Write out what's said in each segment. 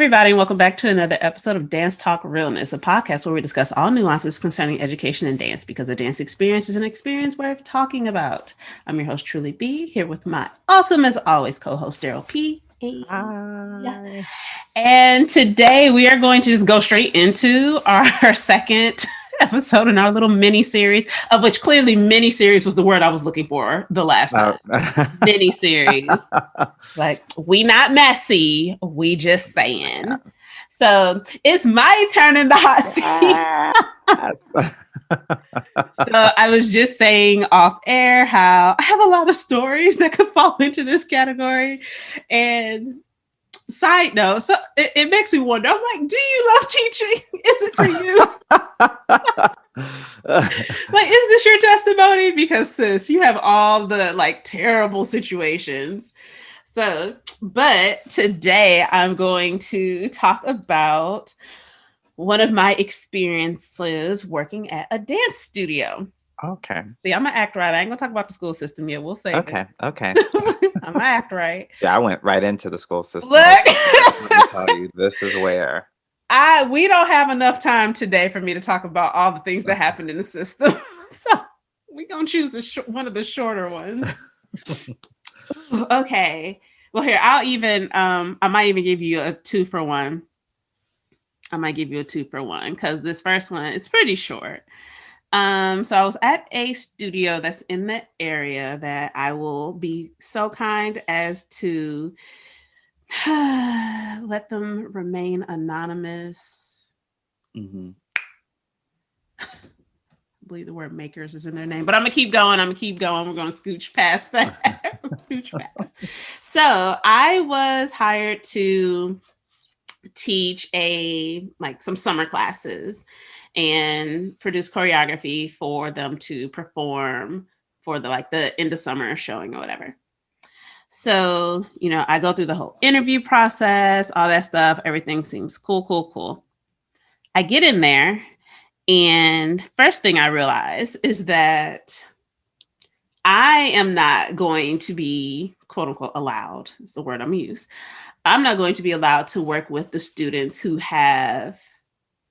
everybody, and welcome back to another episode of Dance Talk Realness, a podcast where we discuss all nuances concerning education and dance, because a dance experience is an experience worth talking about. I'm your host, Truly B, here with my awesome, as always, co-host, Daryl P. Hey. Hi. And today we are going to just go straight into our second episode in our little mini series, of which clearly mini series was the word I was looking for the last time. Mini series. Like, we not messy, we just saying. So it's my turn in the hot seat. So I was just saying off air how I have a lot of stories that could fall into this category. And side note, so it makes me wonder, I'm like, do you love teaching? Is it for you? Like, is this your testimony? Because sis, you have all the like terrible situations. So, but today I'm going to talk about one of my experiences working at a dance studio. Okay. See, I'm gonna act right. I ain't gonna talk about the school system yet. We'll save Okay. Okay. it. I'm gonna act right. Yeah, I went right into the school system. Look, Let me tell you, this is where. we don't have enough time today for me to talk about all the things that happened in the system. So we're gonna choose one of the shorter ones. Okay. Well, here, I might even give you a 2-for-1. I might give you a 2-for-1 because this first one is pretty short. So I was at a studio that's in the area that I will be so kind as to let them remain anonymous. Mm-hmm. I believe the word makers is in their name, but I'm gonna keep going. We're gonna scooch past that. So I was hired to teach some summer classes and produce choreography for them to perform for the end of summer showing or whatever. So, I go through the whole interview process, all that stuff. Everything seems cool. I get in there, and first thing I realize is that I am not going to be, quote unquote, allowed, is the word I'm going to use. I'm not going to be allowed to work with the students who have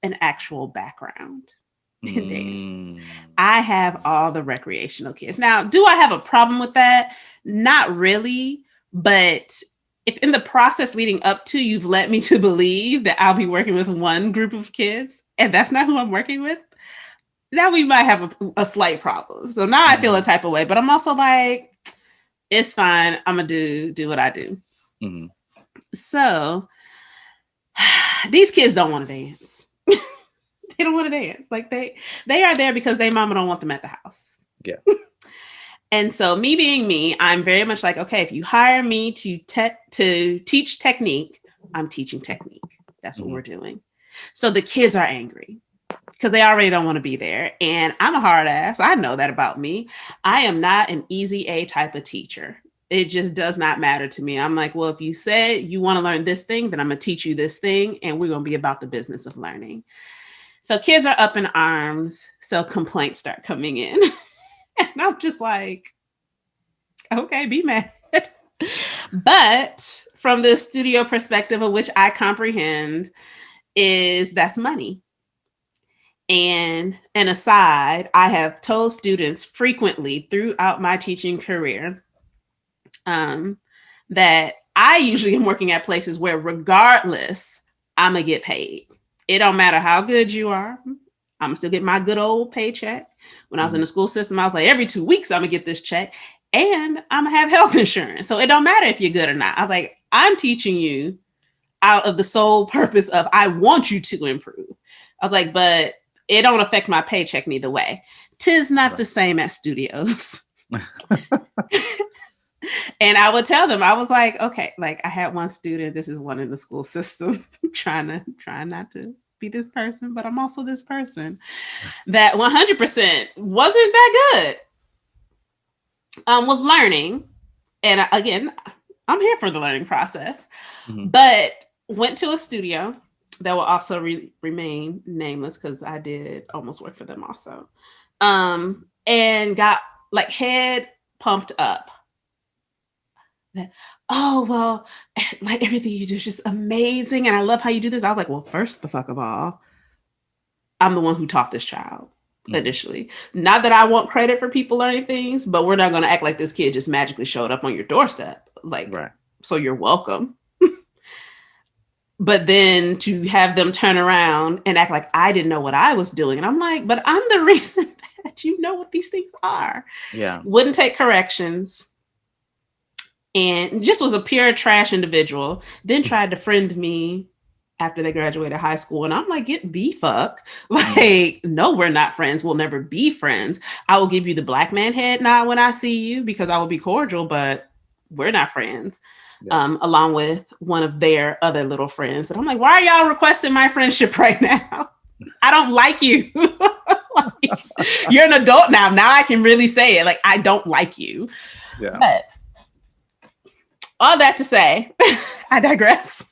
an actual background in dance. I have all the recreational kids. Now, do I have a problem with that? Not really. But if in the process leading up to, you've led me to believe that I'll be working with one group of kids, and that's not who I'm working with, now we might have a slight problem. So now I feel a type of way, but I'm also like, it's fine. I'm going to do what I do. Mm-hmm. So these kids don't want to dance. They don't want to dance. Like they are there because their mama don't want them at the house. Yeah. And so me being me, I'm very much like, okay, if you hire me to teach technique, I'm teaching technique. That's what we're doing. So the kids are angry because they already don't want to be there. And I'm a hard ass. I know that about me. I am not an easy A type of teacher. It just does not matter to me. I'm like, well, if you said you want to learn this thing, then I'm going to teach you this thing. And we're going to be about the business of learning. So kids are up in arms. So complaints start coming in. And I'm just like, okay, be mad. But from the studio perspective, of which I comprehend, is that's money. And an aside, I have told students frequently throughout my teaching career that I usually am working at places where regardless, I'm going to get paid. It don't matter how good you are. I'm still getting my good old paycheck. When I was in the school system, I was like, every 2 weeks, I'm going to get this check and I'm going to have health insurance. So it don't matter if you're good or not. I was like, I'm teaching you out of the sole purpose of I want you to improve. I was like, but it don't affect my paycheck neither way. 'Tis not the same at studios. And I would tell them, I was like, okay, like I had one student, this is one in the school system, trying not to be this person, but I'm also this person that 100% wasn't that good. Was learning. And again, I'm here for the learning process, but went to a studio that will also remain nameless because I did almost work for them also. And got like head pumped up that, oh, well, like everything you do is just amazing. And I love how you do this. I was like, well, first the fuck of all, I'm the one who taught this child initially. Not that I want credit for people learning things, but we're not going to act like this kid just magically showed up on your doorstep. Like, Right. so you're welcome. But then to have them turn around and act like I didn't know what I was doing. And I'm like, but I'm the reason that you know what these things are. Yeah. Wouldn't take corrections. And just was a pure trash individual. Then tried to friend me after they graduated high school. And I'm like, get the fuck. Like, no, we're not friends. We'll never be friends. I will give you the black man head nod when I see you because I will be cordial, but we're not friends. Yeah. Along with one of their other little friends. And I'm like, why are y'all requesting my friendship right now? I don't like you. Like, you're an adult now. Now I can really say it. Like, I don't like you. Yeah. But all that to say, I digress.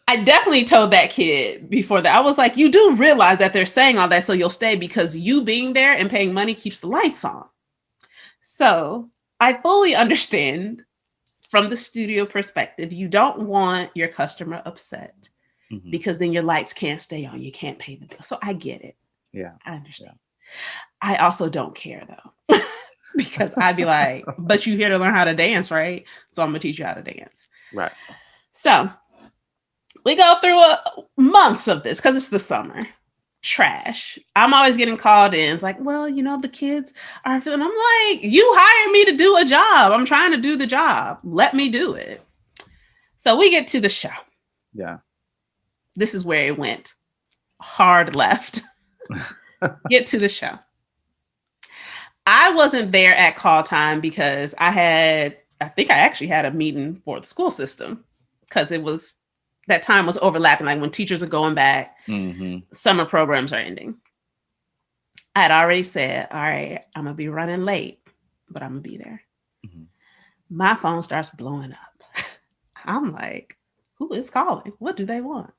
I definitely told that kid before that. I was like, you do realize that they're saying all that so you'll stay because you being there and paying money keeps the lights on. So I fully understand from the studio perspective, you don't want your customer upset because then your lights can't stay on. You can't pay the bill. So I get it. Yeah. I understand. Yeah. I also don't care though, because I'd be like, but you here to learn how to dance, right? So I'm going to teach you how to dance. Right. So we go through months of this because it's the summer. Trash. I'm always getting called in. It's like, well, you know, the kids are feeling. I'm like, you hired me to do a job. I'm trying to do the job. Let me do it. So we get to the show. Yeah. This is where it went hard left. Get to the show. I wasn't there at call time because I think I actually had a meeting for the school system because that time was overlapping, like when teachers are going back, summer programs are ending. I had already said, all right, I'm going to be running late, but I'm going to be there. My phone starts blowing up. I'm like, who is calling? What do they want?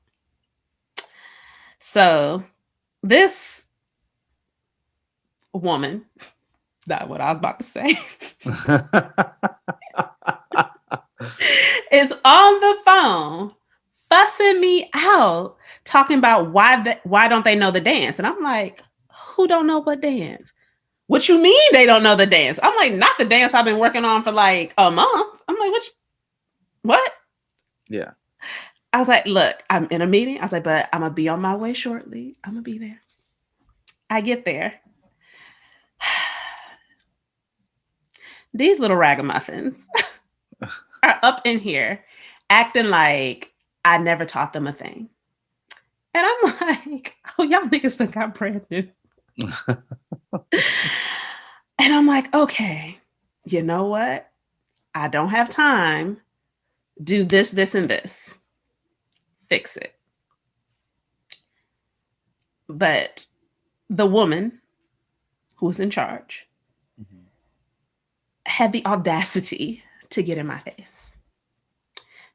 So this woman, not what I was about to say, is on the phone fussing me out, talking about why don't they know the dance? And I'm like, who don't know what dance? What you mean they don't know the dance? I'm like, not the dance I've been working on for like a month. I'm like, what? Yeah. I was like, look, I'm in a meeting. I was like, but I'm going to be on my way shortly. I'm going to be there. I get there. These little ragamuffins are up in here acting like I never taught them a thing. And I'm like, oh, y'all niggas think I'm brand new. And I'm like, okay, you know what? I don't have time. Do this, this, and this. Fix it. But the woman who was in charge had the audacity to get in my face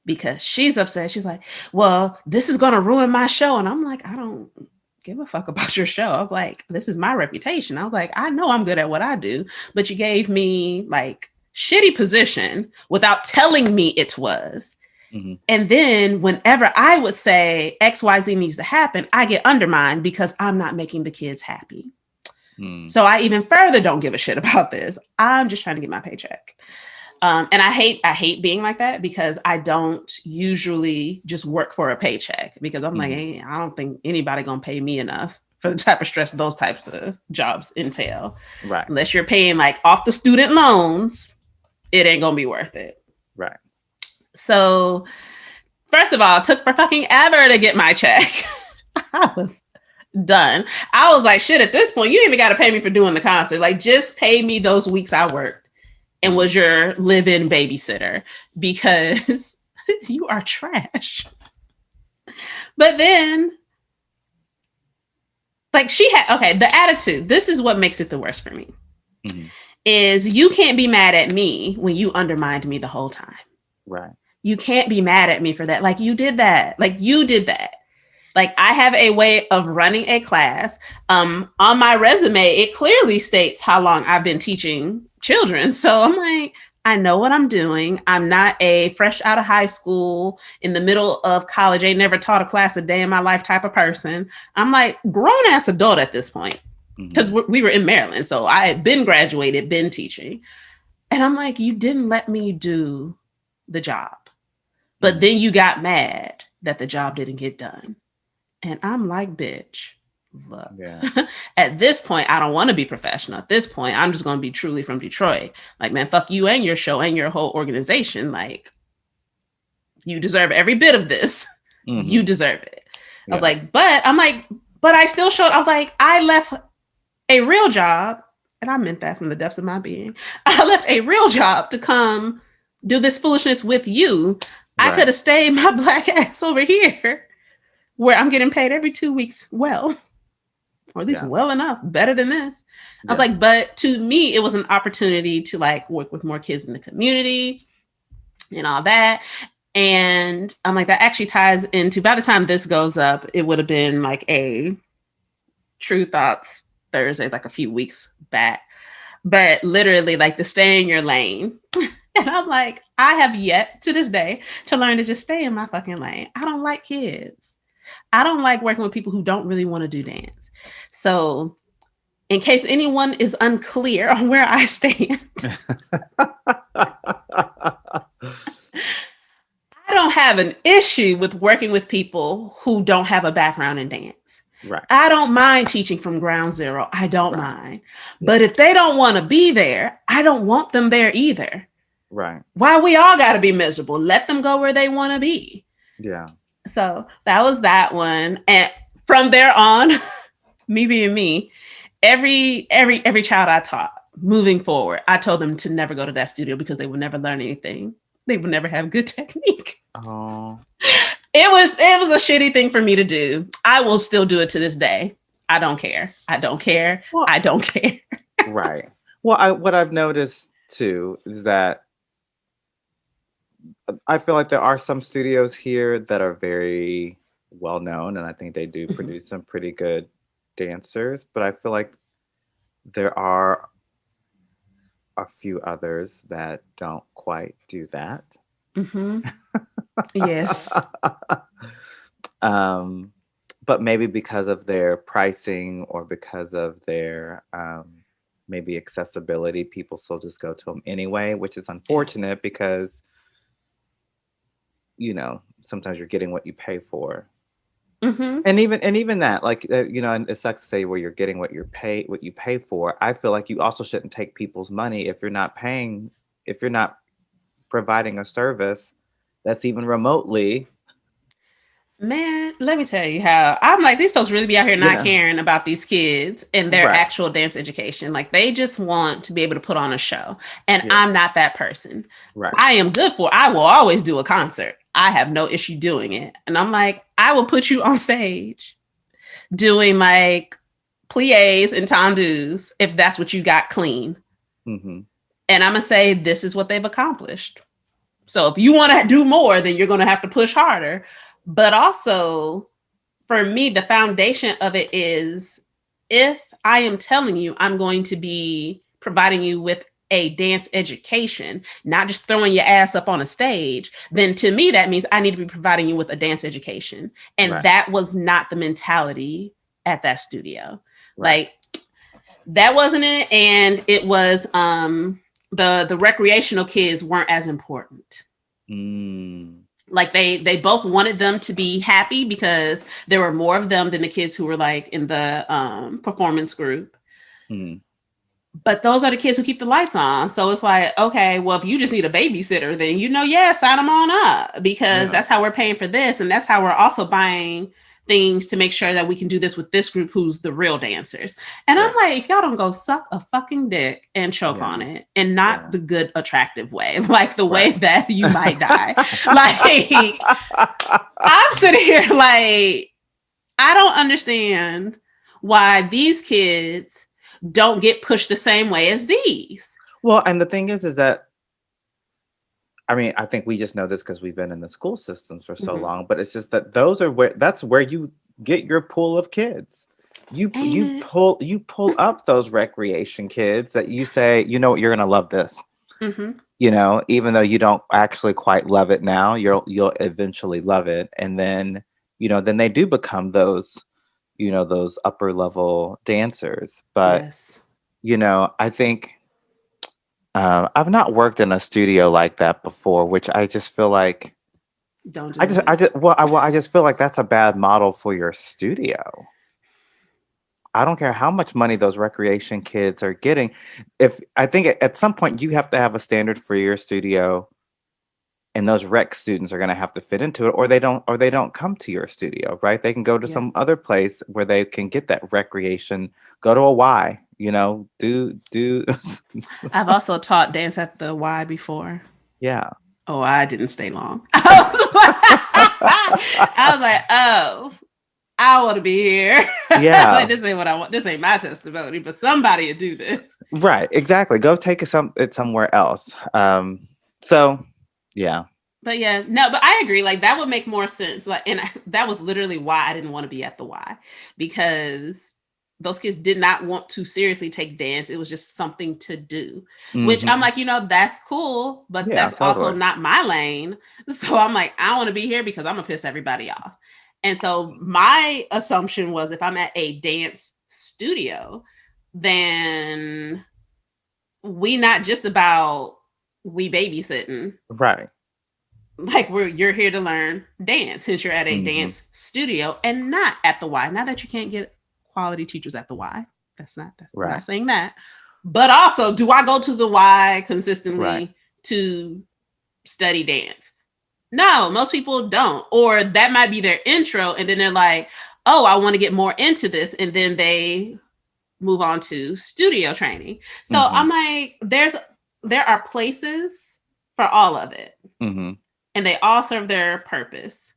because she's upset. She's like, well, this is going to ruin my show. And I'm like, I don't give a fuck about your show. I was like, this is my reputation. I was like, I know I'm good at what I do, but you gave me like shitty position without telling me it was. And then whenever I would say XYZ needs to happen, I get undermined because I'm not making the kids happy. So I even further don't give a shit about this. I'm just trying to get my paycheck. And I hate being like that because I don't usually just work for a paycheck because I'm like, hey, I don't think anybody gonna pay me enough for the type of stress those types of jobs entail. Right. Unless you're paying like off the student loans, it ain't gonna be worth it. Right. So first of all, it took for fucking ever to get my check. I was done. I was like, shit, at this point, you ain't even got to pay me for doing the concert. Like, just pay me those weeks I worked and was your live-in babysitter because you are trash. But then, like the attitude, this is what makes it the worst for me, is you can't be mad at me when you undermined me the whole time. Right. You can't be mad at me for that. Like, you did that. Like, you did that. Like, I have a way of running a class. On my resume, it clearly states how long I've been teaching children. So I'm like, I know what I'm doing. I'm not a fresh out of high school, in the middle of college, ain't never taught a class a day in my life type of person. I'm like grown ass adult at this point because Hmm. we were in Maryland. So I had been graduated, been teaching. And I'm like, you didn't let me do the job. But Hmm. then you got mad that the job didn't get done. And I'm like, bitch, look. Yeah. At this point, I don't want to be professional. At this point, I'm just going to be truly from Detroit. Like, man, fuck you and your show and your whole organization. Like, you deserve every bit of this. You Hmm. deserve it. I was Yeah. like, but I'm like, but I still showed, I was like, I left a real job, and I meant that from the depths of my being. I left a real job to come do this foolishness with you. I could Right. have stayed my black ass over here where I'm getting paid every 2 weeks well, or at least Yeah. well enough, better than this. I was Yeah. like, but to me, it was an opportunity to like work with more kids in the community and all that. And I'm like, that actually ties into, by the time this goes up, it would have been like a True Thoughts Thursday, like a few weeks back. But literally, like the stay in your lane. And I'm like, I have yet to this day to learn to just stay in my fucking lane. I don't like kids. I don't like working with people who don't really want to do dance. So, in case anyone is unclear on where I stand, I don't have an issue with working with people who don't have a background in dance. Right. I don't mind teaching from ground zero. I don't Right. mind. Yeah. But if they don't want to be there, I don't want them there either. Right. Why we all got to be miserable? Let them go where they want to be. Yeah. So that was that one. And from there on, me being me, every child I taught moving forward, I told them to never go to that studio because they would never learn anything. They would never have good technique. Oh. It was a shitty thing for me to do. I will still do it to this day. I don't care. I don't care. Well, I don't care. right. Well, what I've noticed too is that I feel like there are some studios here that are very well known, and I think they do produce some pretty good dancers. But I feel like there are a few others that don't quite do that. Mm-hmm. Yes. um, but maybe because of their pricing or because of their maybe accessibility, people still just go to them anyway, which is Yeah. unfortunate because sometimes you're getting what you pay for. Mm-hmm. And even that, like and it sucks to say where you're getting what you pay for. I feel like you also shouldn't take people's money if you're not providing a service that's even remotely. Man, let me tell you how I'm like, these folks really be out here not Yeah. caring about these kids and their Right. actual dance education. Like, they just want to be able to put on a show. And Yeah. I'm not that person. Right. I will always do a concert. I have no issue doing it. And I'm like, I will put you on stage doing like plies and tendus if that's what you got clean. Hmm. And I'm going to say, this is what they've accomplished. So if you want to do more, then you're going to have to push harder. But also, for me, the foundation of it is, if I am telling you I'm going to be providing you with a dance education, not just throwing your ass up on a stage, then to me, that means I need to be providing you with a dance education. And Right. that was not the mentality at that studio. Right. Like, that wasn't it. And it was the recreational kids weren't as important. Mm. Like, they both wanted them to be happy because there were more of them than the kids who were like in the performance group. Mm. But those are the kids who keep the lights on. So it's like, okay, well, if you just need a babysitter, then yeah, sign them on up, because Yeah. that's how we're paying for this, and that's how we're also buying things to make sure that we can do this with this group who's the real dancers. And Right. I'm like, if y'all don't go suck a fucking dick and choke Yeah. on it, and not Yeah. the good attractive way, like the way Right. that you might die. Like, I'm sitting here like, I don't understand why these kids don't get pushed the same way as these. Well, and the thing is that, I mean, I think we just know this because we've been in the school systems for so Mhm. long, but it's just that that's where you get your pool of kids. You Ain't it? pull up those recreation kids that you say, you know what, you're gonna love this. Mm-hmm. You know, even though you don't actually quite love it now, you'll eventually love it. And then, you know, then they do become those, you know, those upper level dancers. But, Yes. you know, I think I've not worked in a studio like that before, which I just feel like Don't do it. I just feel like that's a bad model for your studio. I don't care how much money those recreation kids are getting. If I think at some point you have to have a standard for your studio, and those rec students are going to have to fit into it, or they don't come to your studio, right? They can go to Yeah. some other place where they can get that recreation. Go to a Y, you know, do I've also taught dance at the Y before. yeah. Oh, I didn't stay long. I was like, oh, I want to be here. Like, Yeah. this ain't what I want. This ain't my testimony, but somebody would do this. Right, exactly. Go take it somewhere else. So yeah. But yeah, no, but I agree. Like that would make more sense. Like, and that was literally why I didn't want to be at the Y, because those kids did not want to seriously take dance. It was just something to do, which I'm Mhm. like, that's cool, but Yeah, that's also totally. not my lane. So I'm like, I want to be here because I'm gonna piss everybody off. And so my assumption was if I'm at a dance studio, then we not just about we babysitting, Right. like you're here to learn dance since you're at a Mhm. dance studio and not at the Y. Not that you can't get quality teachers at the Y. That's Right. not saying that. But also, do I go to the Y Right. consistently to study dance? No, most people don't. Or that might be their intro, and then they're like, oh, I want to get more into this. And then they move on to studio training. So I'm Mhm. like, there are places for all of it, Mhm. and they all serve their purpose.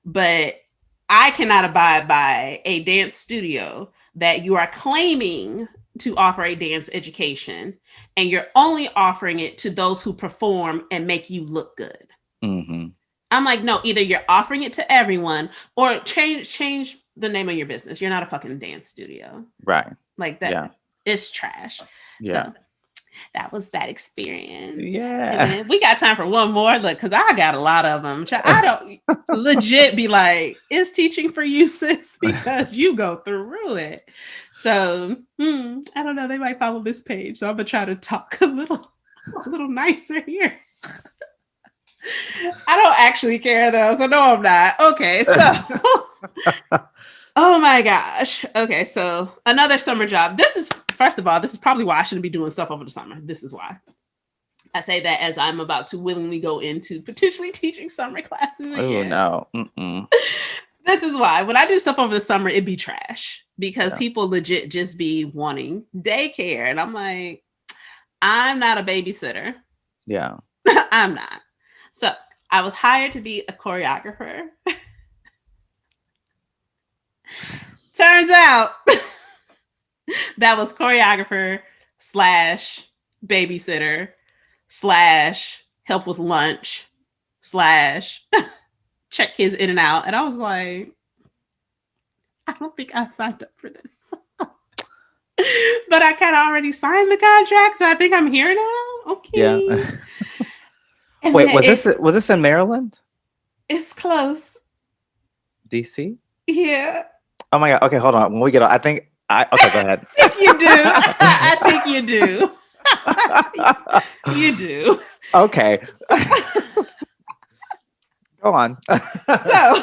But I cannot abide by a dance studio that you are claiming to offer a dance education and you're only offering it to those who perform and make you look good. Mhm. I'm like, no, either you're offering it to everyone or change the name of your business. You're not a fucking dance studio. Right. Like Yeah. that, it's trash. Yeah. So that was that experience. And Yeah. then we got time for one more, look, because I got a lot of them. I don't legit be like, is teaching for you, sis? Because you go through it. So I don't know. They might follow this page. So I'm gonna try to talk a little nicer here. I don't actually care though, so no, I'm not. Okay, so oh my gosh. Okay, so another summer job. This is, first of all, this is probably why I shouldn't be doing stuff over the summer. This is why. I say that as I'm about to willingly go into potentially teaching summer classes Oh again. no. Mm-mm. This is why. When I do stuff over the summer, it'd be trash because Yeah. people legit just be wanting daycare. And I'm like, I'm not a babysitter. Yeah. I'm not. So I was hired to be a choreographer. Turns out that was choreographer slash babysitter slash help with lunch slash check kids in and out. And I was like, I don't think I signed up for this. But I kind of already signed the contract, so I think I'm here now. Yeah. Okay. And Wait, then was this in Maryland? it's close. DC? Yeah. Oh my god. Okay, hold on. When we get on, I think I okay, go ahead. I think you do. I think you do. You do. Okay. Go on. So,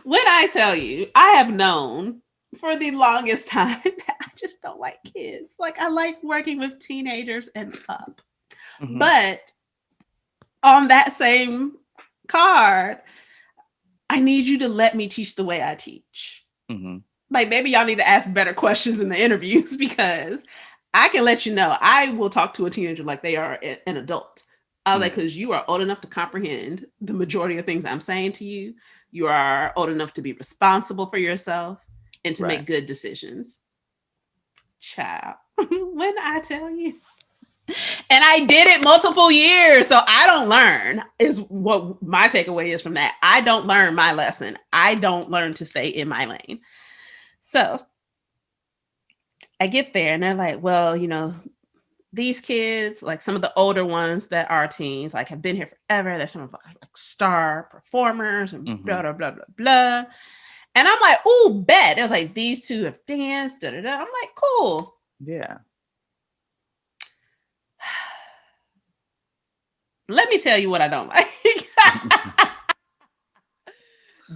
when I tell you, I have known for the longest time that I just don't like kids. Like, I like working with teenagers and up. Mhm. But on that same card, I need you to let me teach the way I teach. Mhm. Like, maybe y'all need to ask better questions in the interviews because I can let you know I will talk to a teenager like they are an adult. I was like, because you are old enough to comprehend the majority of things I'm saying to you. You are old enough to be responsible for yourself and to Right. make good decisions. Child, when I tell you. And I did it multiple years. So I don't learn, is what my takeaway is from that. I don't learn my lesson. I don't learn to stay in my lane. So I get there and they're like, well, these kids, like some of the older ones that are teens, like have been here forever. They're some of like star performers and blah, blah, blah, blah, blah. And I'm like, ooh, bet. It was like, these two have danced. Da, da, da. I'm like, cool. Yeah. Let me tell you what I don't like.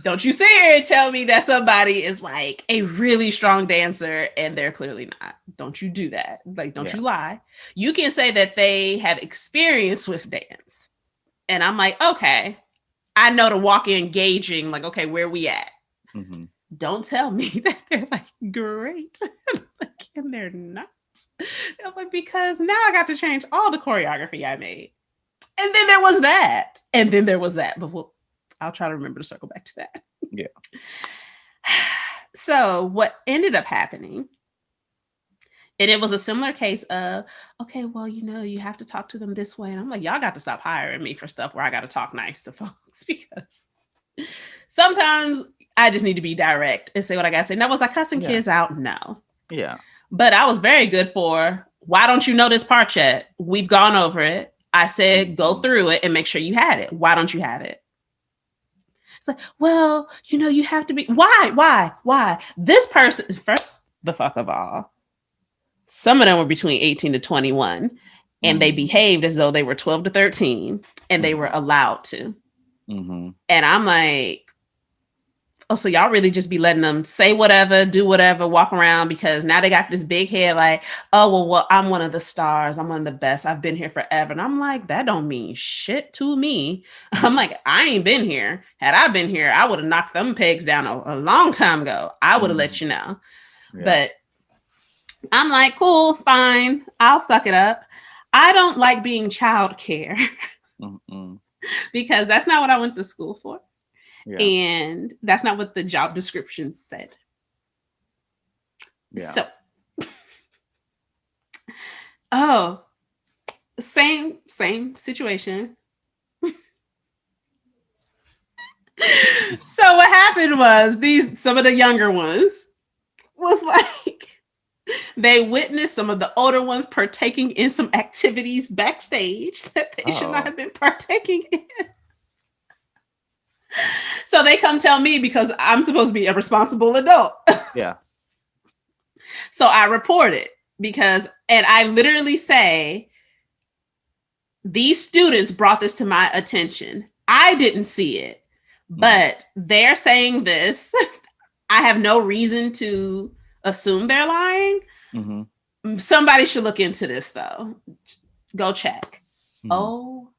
Don't you sit here and tell me that somebody is like a really strong dancer and they're clearly not. Don't you do that. Like, don't you lie. You can say that they have experience with dance. And I'm like, okay, I know to walk in engaging, like, okay, where we at? Mm-hmm. Don't tell me that they're like great. Like, and they're not. I'm like, because now I got to change all the choreography I made. And then there was that. And then there was that. But I'll try to remember to circle back to that. Yeah. So what ended up happening, and it was a similar case of, okay, well, you have to talk to them this way. And I'm like, y'all got to stop hiring me for stuff where I got to talk nice to folks, because sometimes I just need to be direct and say what I got to say. Now, was I cussing kids out? No. Yeah. But I was very good for, why don't you know this part yet? We've gone over it. I said, go through it and make sure you had it. Why don't you have it? It's like, well, you have to be, why? This person, first, the fuck of all, some of them were between 18 to 21, and they behaved as though they were 12 to 13, and they were allowed to. Mm-hmm. And I'm like, oh, so y'all really just be letting them say whatever, do whatever, walk around, because now they got this big head like, oh, well, I'm one of the stars. I'm one of the best. I've been here forever. And I'm like, that don't mean shit to me. I'm like, I ain't been here. Had I been here, I would have knocked them pegs down a long time ago. I would have let you know. Yeah. But I'm like, cool, fine. I'll suck it up. I don't like being childcare because that's not what I went to school for. Yeah. And that's not what the job description said. Yeah. So, same situation. So what happened was some of the younger ones was like, they witnessed some of the older ones partaking in some activities backstage that they should not have been partaking in. So they come tell me because I'm supposed to be a responsible adult. Yeah. So I report it and I literally say, these students brought this to my attention. I didn't see it, but they're saying this. I have no reason to assume they're lying. Mm-hmm. Somebody should look into this though. Go check. Mm-hmm. Oh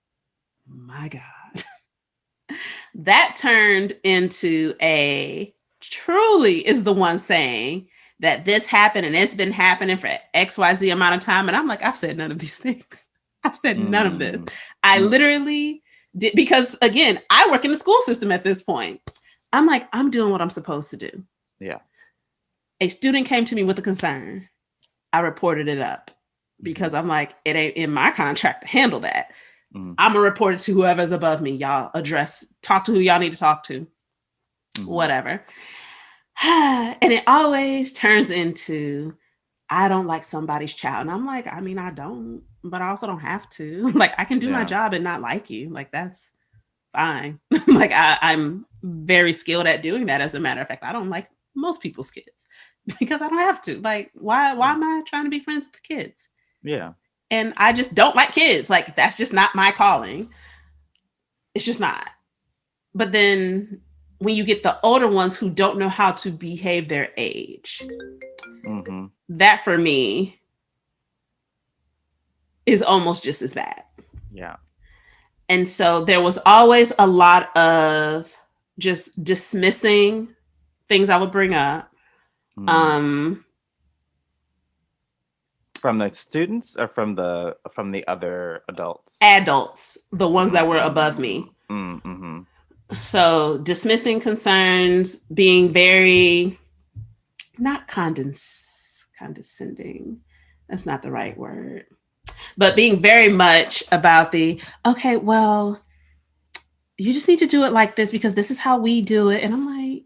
my God. That turned into truly is the one saying that this happened and it's been happening for XYZ amount of time. And I'm like, I've said none of these things. I've said none of this. I literally did, because again, I work in the school system at this point. I'm like, I'm doing what I'm supposed to do. Yeah. A student came to me with a concern. I reported it up because I'm like, it ain't in my contract to handle that. I'm gonna report it to whoever's above me. Y'all talk to who y'all need to talk to. Whatever. And it always turns into, I don't like somebody's child. And I'm like, I mean, I don't, but I also don't have to. Like, I can do my job and not like you. Like, that's fine. Like, I'm very skilled at doing that. As a matter of fact, I don't like most people's kids because I don't have to. Like, why am I trying to be friends with kids? Yeah. And I just don't like kids. Like, that's just not my calling. It's just not. But then when you get the older ones who don't know how to behave their age, that for me is almost just as bad. Yeah. And so there was always a lot of just dismissing things I would bring up. From the students or from the other adults? Adults, the ones that were above me. Mm-hmm. So dismissing concerns, being very not condescending. That's not the right word. But being very much about okay, well, you just need to do it like this because this is how we do it. And I'm like,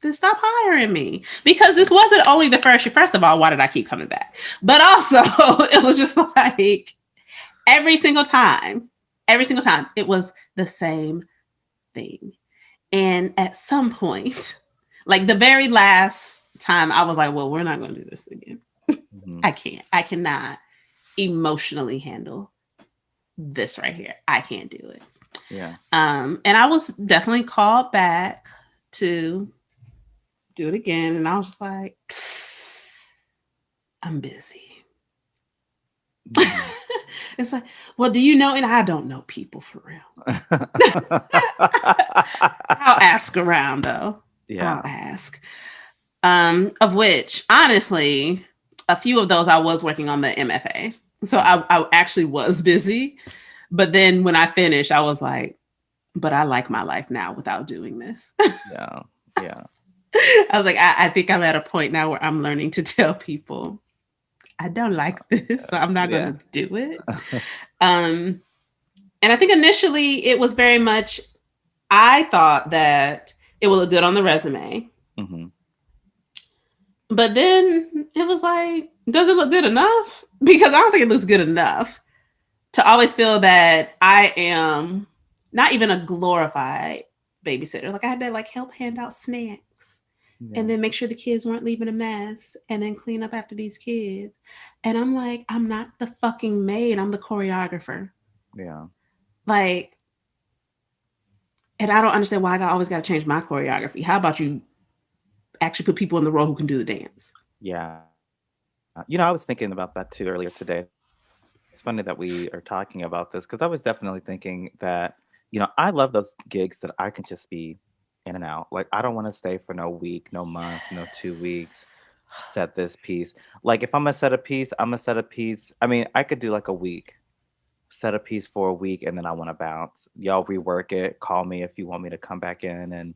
then stop hiring me. Because this wasn't only the first year. First of all, why did I keep coming back? But also, it was just like every single time, it was the same thing. And at some point, like the very last time, I was like, well, we're not going to do this again. Mm-hmm. I cannot emotionally handle this right here. I can't do it. Yeah. And I was definitely called back to do it again. And I was just like, I'm busy. Mm-hmm. It's like, well, do you know? And I don't know people for real. I'll ask around though. Yeah. I'll ask. Of which, honestly, a few of those I was working on the MFA. So I actually was busy. But then when I finished, I was like, but I like my life now without doing this. Yeah. Yeah. I was like, I think I'm at a point now where I'm learning to tell people I don't like this, so I'm not going to do it. And I think initially it was very much, I thought that it would look good on the resume. Mm-hmm. But then it was like, does it look good enough? Because I don't think it looks good enough to always feel that I am not even a glorified babysitter. Like I had to like help hand out snacks. Yeah. And then make sure the kids weren't leaving a mess and then clean up after these kids. And I'm like, I'm not the fucking maid. I'm the choreographer. Yeah. Like, and I don't understand why I always got to change my choreography. How about you actually put people in the role who can do the dance? Yeah. I was thinking about that too earlier today. It's funny that we are talking about this because I was definitely thinking that, I love those gigs that I can just be in and out. Like, I don't want to stay for no week, no month, no 2 weeks, set this piece. Like, if I'm going to set a piece, I'm going to set a piece. I mean, I could do like a week, set a piece for a week, and then I want to bounce. Y'all rework it. Call me if you want me to come back in and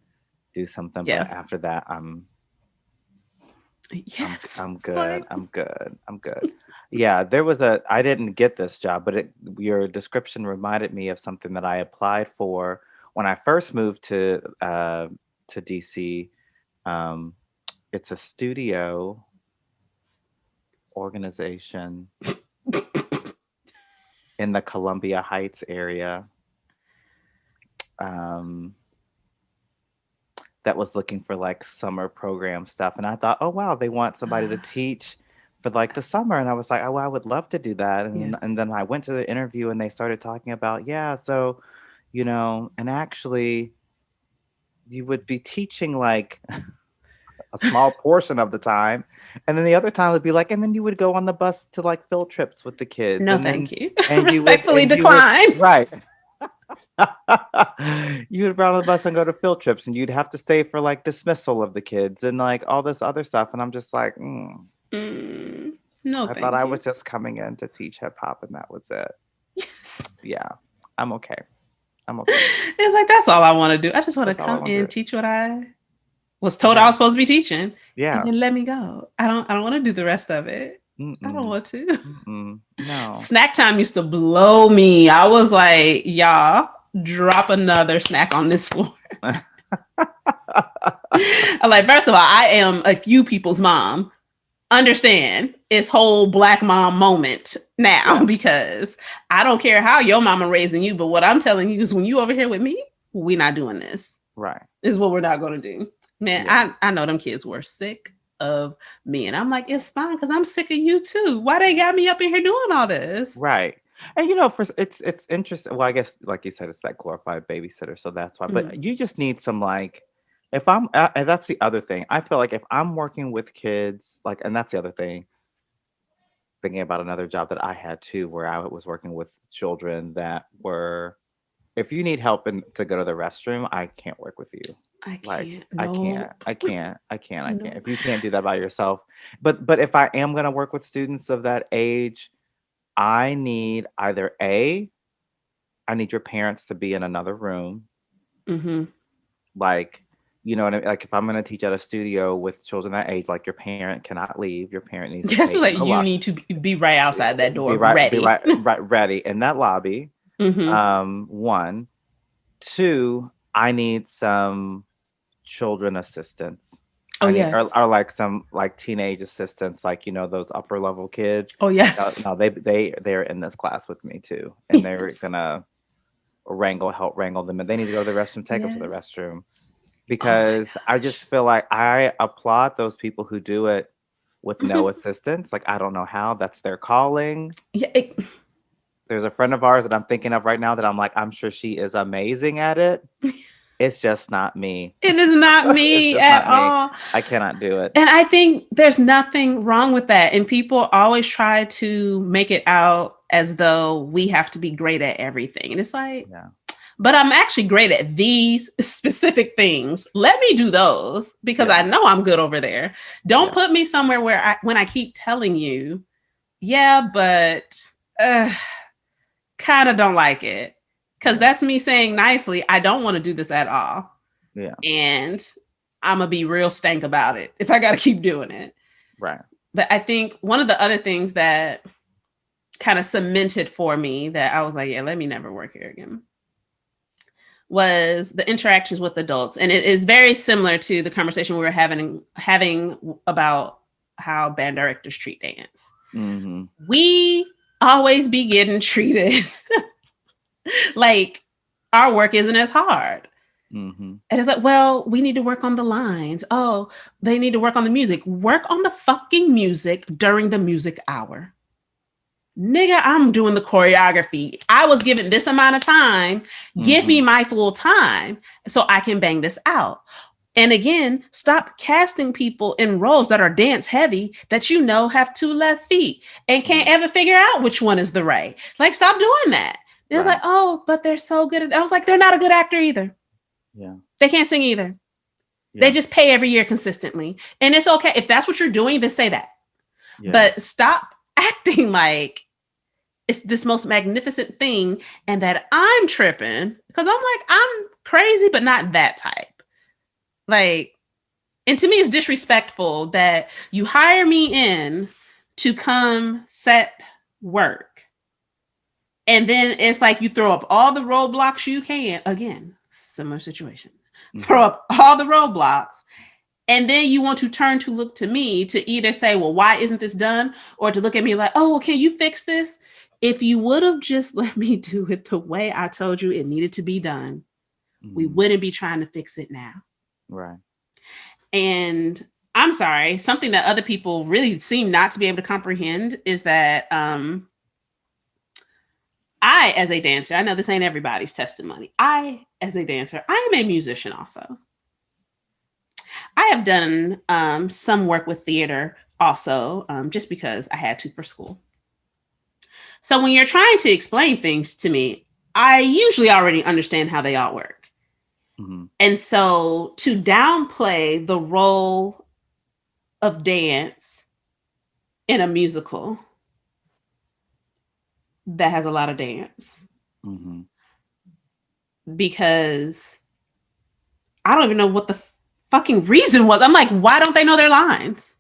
do something. Yeah. But after that, I'm good. I'm good. Yeah, I didn't get this job, but your description reminded me of something that I applied for when I first moved to DC. It's a studio organization in the Columbia Heights area. That was looking for like summer program stuff. And I thought, oh, wow, they want somebody to teach for like the summer. And I was like, oh, well, I would love to do that. And then I went to the interview and they started talking about, so, and actually you would be teaching like a small portion of the time. And then the other time would be like, and then you would go on the bus to like field trips with the kids. No, and thank you. And respectfully decline. Right. You would ride on the bus and go to field trips and you'd have to stay for like dismissal of the kids and like all this other stuff. And I'm just like, no, I thought I was just coming in to teach hip hop and that was it. Yes. Yeah, I'm okay. It's like, that's all I want to do. I just want to come in, teach what I was told I was supposed to be teaching. Yeah. And then let me go. I don't want to do the rest of it. I don't want to. No. Snack time used to blow me. I was like, y'all, drop another snack on this floor. I'm like, first of all, I am a few people's mom. Understand, it's whole Black mom moment now because I don't care how your mama raising you, but what I'm telling you is when you over here with me, we're not doing this. Right. This is what we're not going to do. Man, I know them kids were sick of me. And I'm like, it's fine because I'm sick of you too. Why they got me up in here doing all this? Right. And it's interesting. Well, I guess like you said, it's that glorified babysitter. So that's why. But you just need some like, if I'm, and that's the other thing. I feel like if I'm working with kids, like, and that's the other thing. Thinking about another job that I had too, where I was working with children that were, if you need help to go to the restroom, I can't work with you. I can't. Like, nope. I can't. If you can't do that by yourself. But if I am going to work with students of that age, I need either I need your parents to be in another room. Mm-hmm. Like, like if I'm going to teach at a studio with children that age, like your parent cannot leave. Your parent needs to like you need to be right outside that door, ready in that lobby. Mm-hmm. 1, 2, I need some children assistants. Oh I need yes. or like some like teenage assistants, like those upper level kids. Oh No, yes. no, they're in this class with me too, and they're Yes. gonna help wrangle them, and they need to go to the restroom, take them to the Yes. restroom, Oh my because I gosh. just feel like I applaud those people who do it with no Mhm. assistance. Like I don't know how that's their calling. Yeah. There's a friend of ours that I'm thinking of right now that I'm like, I'm sure she is amazing at it. It's just not me. It is not It's me just at not me. all. I cannot do it. And I think there's nothing wrong with that. And people always try to make it out as though we have to be great at everything. And it's like, Yeah. but I'm actually great at these specific things. Let me do those because I Yeah. know I'm good over there. Don't Yeah. put me somewhere where when I keep telling you, yeah, but uh, kind of don't like it. Because Yeah. that's me saying nicely, I don't want to do this at all. Yeah. And I'm going to be real stank about it if I got to keep doing it. Right. But I think one of the other things that kind of cemented for me that I was like, yeah, let me never work here again was the interactions with adults. And it is very similar to the conversation we were having about how band directors treat dance. Mm-hmm. We always be getting treated like our work isn't as hard. Mm-hmm. And it's like, well, we need to work on the lines. Oh, they need to work on the music. Work on the fucking music during the music hour. Nigga, I'm doing the choreography. I was given this amount of time. Give Mm-hmm. me my full time so I can bang this out. And again, stop casting people in roles that are dance heavy that you know have two left feet and can't Yeah. ever figure out which one is the right. Like, stop doing that. It's Right. like, oh, but they're so good at. I was like, they're not a good actor either. Yeah. They can't sing either. They Yeah. just pay every year consistently. And it's okay. If that's what you're doing, then say that. Yeah. But stop acting like it's this most magnificent thing and that I'm tripping because I'm like, I'm crazy, but not that type. Like, and to me, it's disrespectful that you hire me in to come set work. And then it's like you throw up all the roadblocks you can. Again, similar situation. Throw Mm-hmm. up all the roadblocks. And then you want to turn to look to me to either say, well, why isn't this done? Or to look at me like, oh, well, can you fix this? If you would have just let me do it the way I told you it needed to be done, we Mm-hmm. wouldn't be trying to fix it now. Right. And I'm sorry, something that other people really seem not to be able to comprehend is that I, as a dancer, I know this ain't everybody's testimony. I, as a dancer, I am a musician also. I have done some work with theater also, just because I had to for school. So when you're trying to explain things to me, I usually already understand how they all work. Mm-hmm. And so to downplay the role of dance in a musical that has a lot of dance, Mm-hmm. because I don't even know what the fucking reason was. I'm like, why don't they know their lines?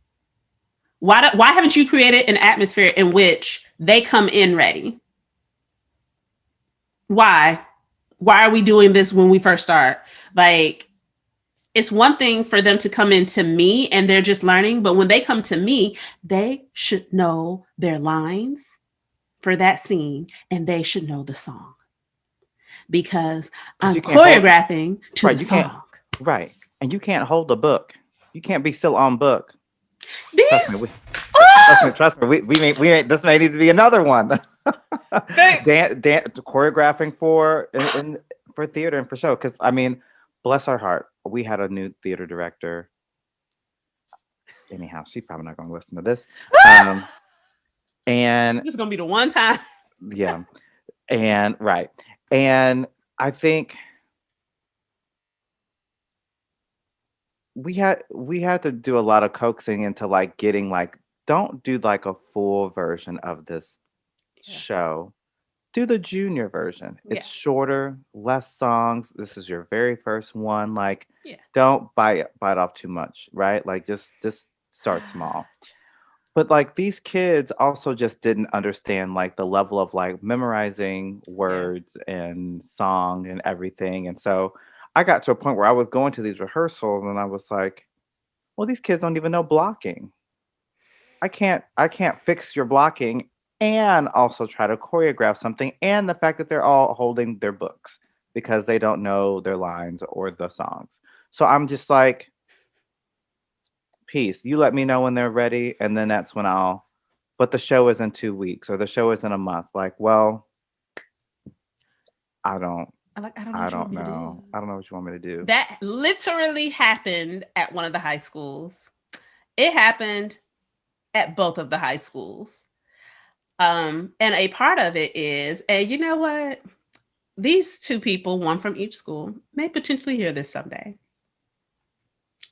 Why haven't you created an atmosphere in which they come in ready? Why? Why are we doing this when we first start? Like, it's one thing for them to come into me and they're just learning, but when they come to me, they should know their lines for that scene and they should know the song because Because I'm you can't hold choreographing to right. the You can't song. right, and you can't hold a book. You can't be still on book. Trust me. These, Trust me. oh, Trust me. We ain't. This may need to be another one. they, Choreographing for theater and for show. Because I mean, bless our heart, we had a new theater director. Anyhow, she's probably not going to listen to this. Um, and this is gonna be the one time. yeah, and right, and I think we had to do a lot of coaxing into like getting like don't do like a full version of this Yeah. show. Do the junior version. Yeah. It's shorter, less songs. This is your very first one. Like, Yeah. don't bite off too much, right? Like, just start small. But like these kids also just didn't understand like the level of like memorizing Yeah. words and song and everything. And so I got to a point where I was going to these rehearsals and I was like, well, these kids don't even know blocking. I can't fix your blocking and also try to choreograph something, and the fact that they're all holding their books because they don't know their lines or the songs. So I'm just like, peace. You let me know when they're ready, and then that's when I'll. But the show is in 2 weeks or the show is in a month. Like, well, I don't. I don't know I what you don't want me to know. do. I don't know what you want me to do. That literally happened at one of the high schools. It happened at both of the high schools. And a part of it is, and you know what? These two people, one from each school, may potentially hear this someday.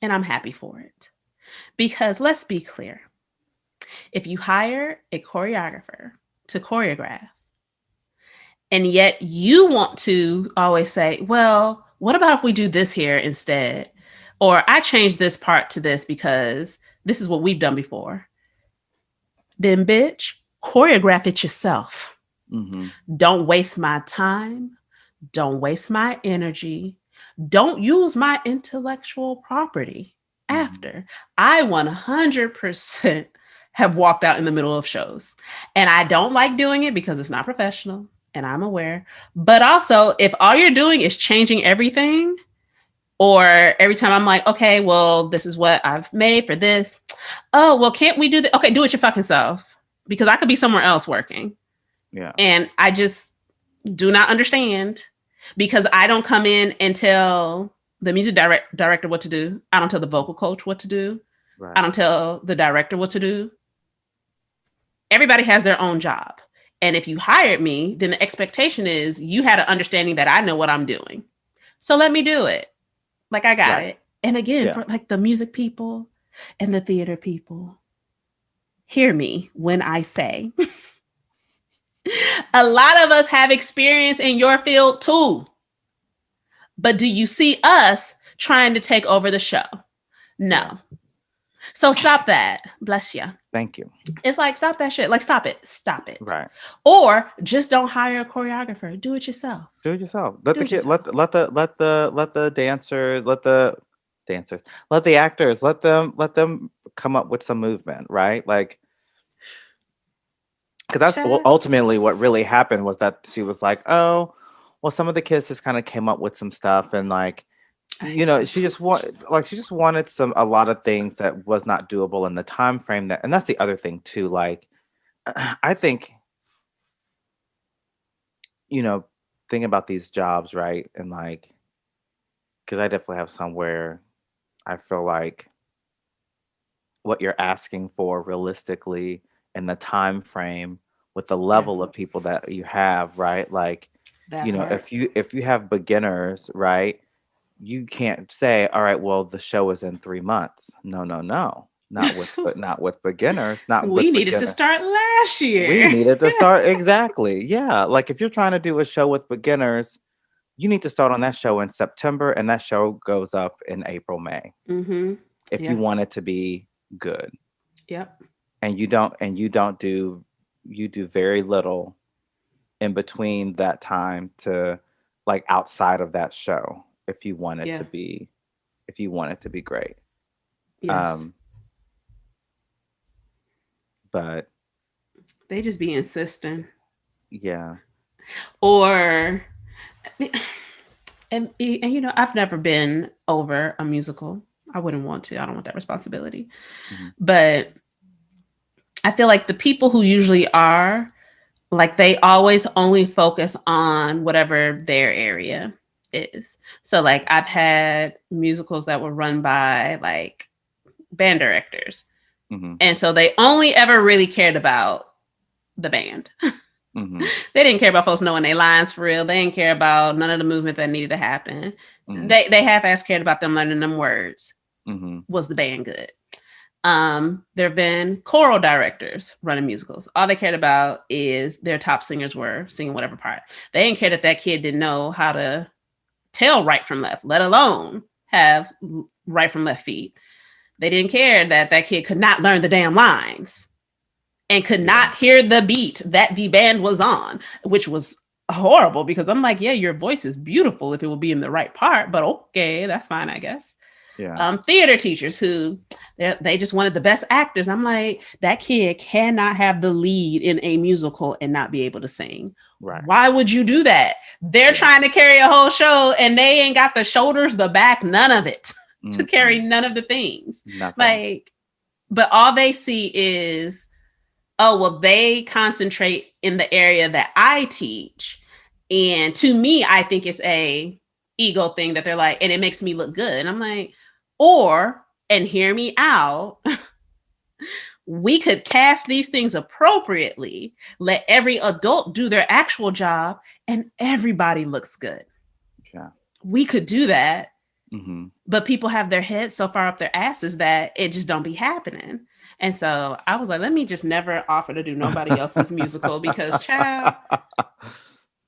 And I'm happy for it. Because let's be clear, if you hire a choreographer to choreograph, and yet you want to always say, well, what about if we do this here instead? Or I changed this part to this because this is what we've done before. Then, bitch, choreograph it yourself. Mm-hmm. Don't waste my time. Don't waste my energy. Don't use my intellectual property after. I 100% have walked out in the middle of shows. And I don't like doing it because it's not professional and I'm aware. But also, if all you're doing is changing everything, or every time I'm like, okay, well, this is what I've made for this. Oh, well, can't we do that? Okay, do it your fucking self because I could be somewhere else working. Yeah. And I just do not understand because I don't come in and tell the music director what to do. I don't tell the vocal coach what to do. Right. I don't tell the director what to do. Everybody has their own job. And if you hired me, then the expectation is you had an understanding that I know what I'm doing. So let me do it. Like I got it. And again, for like the music people and the theater people, hear me when I say a lot of us have experience in your field too. But do you see us trying to take over the show? No. Yeah. So stop that. Bless you. Thank you. It's like, stop that shit. Like, stop it. Stop it. Right. Or just don't hire a choreographer. Do it yourself. Do it yourself. Let the kid, let the dancers, let the actors, let them come up with some movement, right? Like, because that's ultimately what really happened was that she was like, oh, well, some of the kids just kind of came up with some stuff and like, you know, she just wanted a lot of things that was not doable in the time frame and that's the other thing too. Like, I think, you know, thinking about these jobs, right? And like, because I definitely have some where I feel like what you're asking for realistically in the time frame with the level of people that you have, right? Like, you know, if you have beginners, right? You can't say, all right, well, the show is in 3 months. No. Not with beginners. We needed to start last year. We needed to start exactly. Yeah. Like if you're trying to do a show with beginners, you need to start on that show in September and that show goes up in April, May. Mm-hmm. If you want it to be good. Yep. And you do very little in between that time to like outside of that show if you want it to be great. Yes. But they just be insisting. Yeah. Or and you know, I've never been over a musical. I wouldn't want to. I don't want that responsibility. Mm-hmm. But I feel like the people who usually are, like they always only focus on whatever their area is. So like I've had musicals that were run by like band directors. Mm-hmm. And so they only ever really cared about the band. Mm-hmm. They didn't care about folks knowing their lines for real. They didn't care about none of the movement that needed to happen. Mm-hmm. They half-ass cared about them learning them words. Mm-hmm. Was the band good? There have been choral directors running musicals. All they cared about is their top singers were singing whatever part. They didn't care that kid didn't know how to tell right from left, let alone have right from left feet. They didn't care that kid could not learn the damn lines and could not hear the beat that the band was on, which was horrible because I'm like, yeah, your voice is beautiful if it will be in the right part, but okay, that's fine, I guess. Yeah. Theater teachers who they just wanted the best actors. I'm like, that kid cannot have the lead in a musical and not be able to sing. Right. Why would you do that? They're trying to carry a whole show and they ain't got the shoulders, the back, none of it to carry none of the things. Nothing. Like, but all they see is, oh, well, they concentrate in the area that I teach. And to me, I think it's a ego thing that they're like, and it makes me look good. And I'm like, or, and hear me out, we could cast these things appropriately, let every adult do their actual job, and everybody looks good. Yeah. We could do that. Mm-hmm. But people have their heads so far up their asses that it just don't be happening. And so I was like, let me just never offer to do nobody else's musical because, child,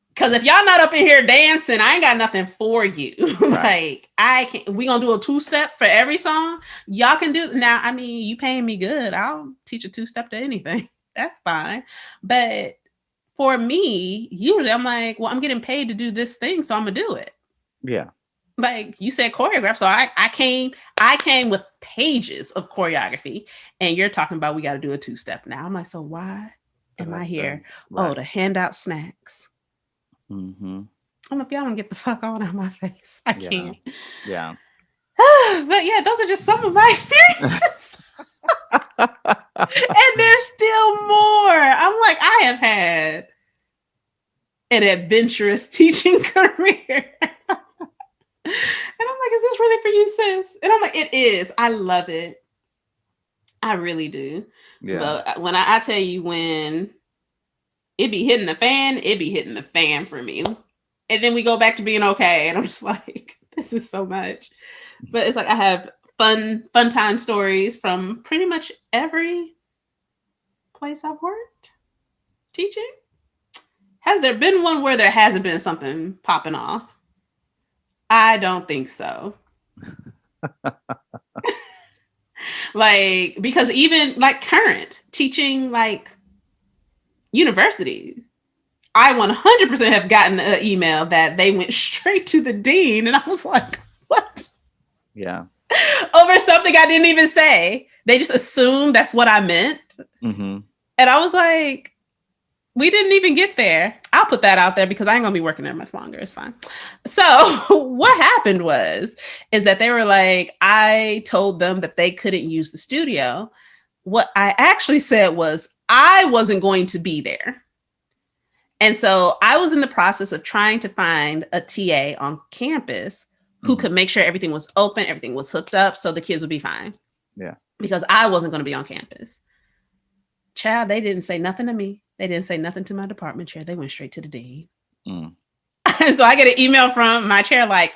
because if y'all not up in here dancing, I ain't got nothing for you. Like, I can't, we gonna do a 2-step for every song. Y'all can do now. I mean, you paying me good. I'll teach a 2-step to anything. That's fine. But for me, usually I'm like, well, I'm getting paid to do this thing, so I'm gonna do it. Yeah. Like you said, choreograph. So I came with pages of choreography, and you're talking about we got to do a 2-step now. I'm like, so why am I here? Oh, to hand out snacks. Mm-hmm. I'm like, y'all don't get the fuck on out my face. I can't. Yeah. But yeah, those are just some of my experiences. And there's still more. I'm like, I have had an adventurous teaching career. And I'm like, is this really for you, sis? And I'm like, it is. I love it. I really do. Yeah. But when I tell you, when it be hitting the fan, it be hitting the fan for me. And then we go back to being okay. And I'm just like, this is so much. But it's like I have fun time stories from pretty much every place I've worked teaching. Has there been one where there hasn't been something popping off? I don't think so. Like, because even like current teaching, like universities, I 100% have gotten an email that they went straight to the dean. And I was like, what? Yeah. Over something I didn't even say. They just assumed that's what I meant. Mm-hmm. And I was like, we didn't even get there. I'll put that out there because I ain't gonna be working there much longer. It's fine. So what happened is that they were like, I told them that they couldn't use the studio. What I actually said was I wasn't going to be there. And so I was in the process of trying to find a TA on campus who could make sure everything was open, everything was hooked up so the kids would be fine. Yeah. Because I wasn't going to be on campus. Child, they didn't say nothing to me. They didn't say nothing to my department chair. They went straight to the dean. So I get an email from my chair like,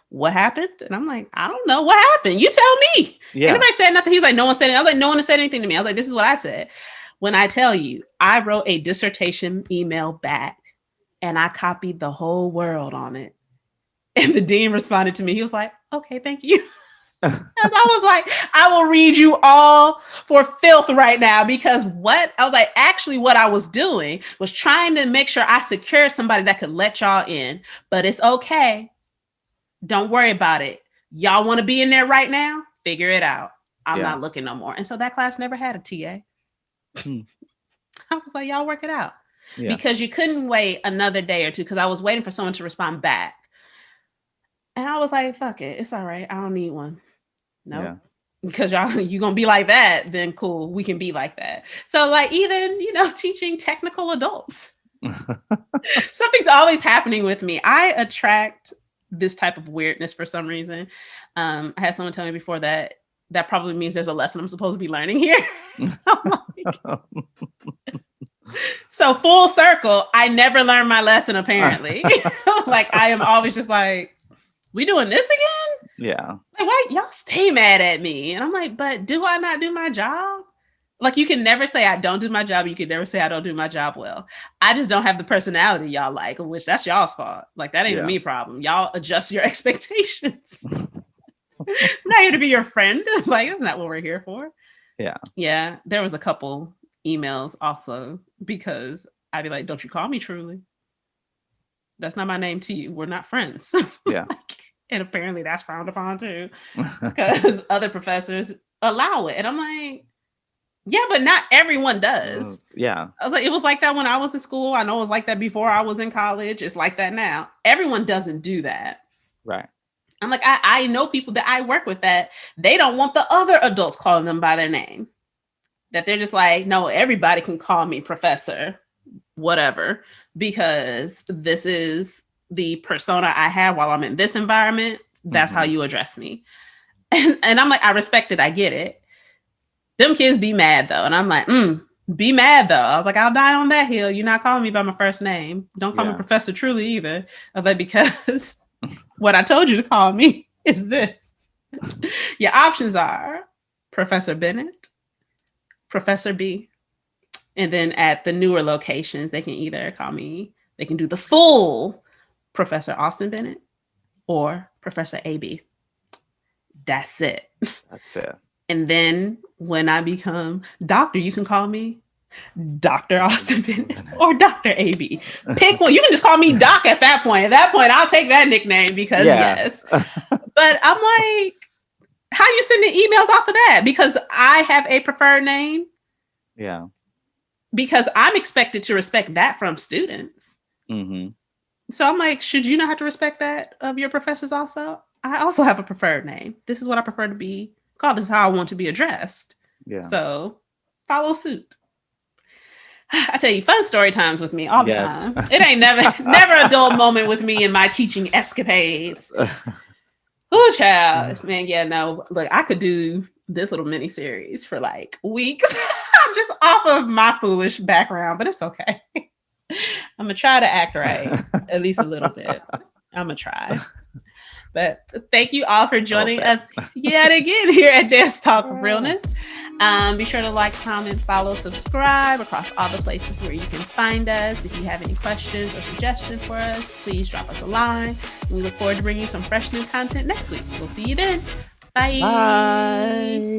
what happened? And I'm like, I don't know. What happened? You tell me. Yeah. Anybody said nothing? He's like, no one said anything. I was like, no one has said anything to me. I was like, this is what I said. When I tell you, I wrote a dissertation email back and I copied the whole world on it. And the dean responded to me. He was like, okay, thank you. I was like, I will read you all for filth right now because what I was doing was trying to make sure I secured somebody that could let y'all in, but it's okay. Don't worry about it. Y'all want to be in there right now? Figure it out. I'm not looking no more. And so that class never had a TA. I was like, y'all work it out because you couldn't wait another day or two because I was waiting for someone to respond back. And I was like, fuck it. It's all right. I don't need one. No, nope. Because you going to be like that, then cool. We can be like that. So like even, teaching technical adults, something's always happening with me. I attract this type of weirdness for some reason. I had someone tell me before that probably means there's a lesson I'm supposed to be learning here. So full circle, I never learned my lesson apparently. Like I am always just like, we doing this again? Yeah. Like, why y'all stay mad at me? And I'm like, but do I not do my job? Like, you can never say I don't do my job. You can never say I don't do my job well. I just don't have the personality y'all like, which that's y'all's fault. Like, that ain't a me problem. Y'all adjust your expectations. I'm not here to be your friend. Like, that's not what we're here for. Yeah. Yeah. There was a couple emails also because I'd be like, don't you call me truly? That's not my name to you. We're not friends. Yeah. And apparently that's frowned upon too, because other professors allow it. And I'm like, yeah, but not everyone does. Yeah. I was like, it was like that when I was in school. I know it was like that before I was in college. It's like that now. Everyone doesn't do that. Right. I'm like, I know people that I work with that they don't want the other adults calling them by their name. That they're just like, no, everybody can call me professor, whatever, because this is the persona I have while I'm in this environment. That's how you address me. And I'm like, I respect it. I get it. Them kids be mad though. And I'm like, be mad though. I was like, I'll die on that hill. You're not calling me by my first name. Don't call me Professor Truly either. I was like, because what I told you to call me is this. Your options are Professor Bennett, Professor B. And then at the newer locations, they can either call me, they can do the full Professor Austin Bennett or Professor AB. That's it. That's it. And then when I become doctor, you can call me Dr. Austin Bennett or Dr. AB. Pick one. You can just call me Doc at that point. At that point, I'll take that nickname because yes. But I'm like, how you sending emails off of that? Because I have a preferred name. Yeah. Because I'm expected to respect that from students. Mm-hmm. So I'm like, should you not have to respect that of your professors also? I also have a preferred name. This is what I prefer to be called. This is how I want to be addressed. Yeah. So follow suit. I tell you, fun story times with me all the time. It ain't never a dull moment with me in my teaching escapades. Oh, child. Man, yeah, no. Look, I could do this little mini series for like weeks just off of my foolish background, but it's okay. I'm going to try to act right, at least a little bit. I'm going to try. But thank you all for joining us yet again here at Dance Talk Realness. Be sure to like, comment, follow, subscribe across all the places where you can find us. If you have any questions or suggestions for us, please drop us a line. We look forward to bringing you some fresh new content next week. We'll see you then. Bye. Bye.